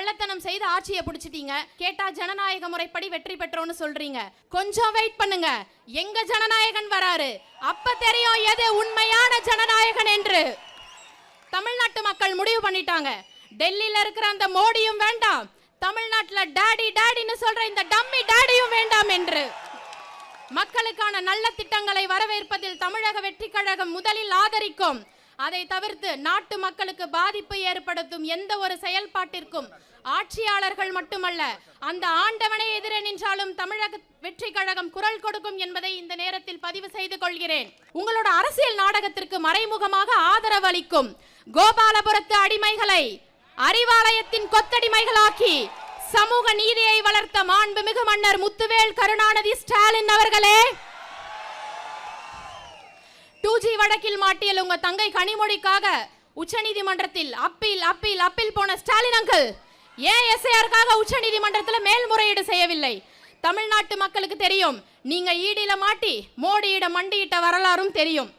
வேலைத்தனம் செய்து ஆட்சியை பிடிச்சிட்டீங்க. கேட்டா ஜனநாயக முறைப்படி வெற்றி பெற்றோன்னு சொல்றீங்க. கொஞ்சம் வெயிட் பண்ணுங்க, எங்க ஜனநாயகன் வராரு, அப்ப தெரியும் எது உண்மையான ஜனநாயகன் என்று. தமிழ்நாட்டு மக்கள் முடிவு பண்ணிட்டாங்க. டெல்லியில இருக்கிற அந்த மோடியும் வேண்டாம், தமிழ்நாட்டுல டாடி டாடின்னு சொல்ற இந்த டம்மி டாடியும் வேண்டாம் என்று. மக்களுக்கான நல்ல திட்டங்களை வரவேற்பதில் தமிழக வெற்றி கழகம் முதலில் ஆதரிக்கும். அதை தவிர்த்து நாட்டு மக்களுக்கு பாதிப்பு ஏற்படுத்தும் எந்த ஒரு செயல்பாட்டிற்கும் ஆட்சியாளர்கள் மட்டுமல்ல, அந்த ஆண்டவனே எதிரே நின்றாலும் தமிழக வெற்றி கழகம் குரல் கொடுக்கும் என்பதை இந்த நேரத்தில் பதிவு செய்து கொள்கிறேன். உங்களோட அரசியல் நாடகத்திற்கு மறைமுகமாக ஆதரவு அளிக்கும் கோபாலபுரத்து அடிமைகளை அறிவாலயத்தின் கொத்தடிமைகளாக்கி சமூக நீதியை வளர்த்த மாண்புமிகு மன்னர் முத்துவேல் கருணாநிதி ஸ்டாலின் அவர்களே, 2G வழக்கில் மாட்டியல் உங்க தங்கை கனிமொழிக்காக உச்சநீதிமன்றத்தில் அப்பீல் அப்பீல் அப்பீல் போன ஸ்டாலின் அங்கிள் ஏன் எஸ்ஐஆருக்காக உச்சநீதிமன்றத்தில் மேல்முறையீடு செய்யவில்லை? தமிழ்நாட்டு மக்களுக்கு தெரியும், நீங்க ஈடில மாட்டி மோடியிடம் மண்டியிட்ட வரலாறும் தெரியும்.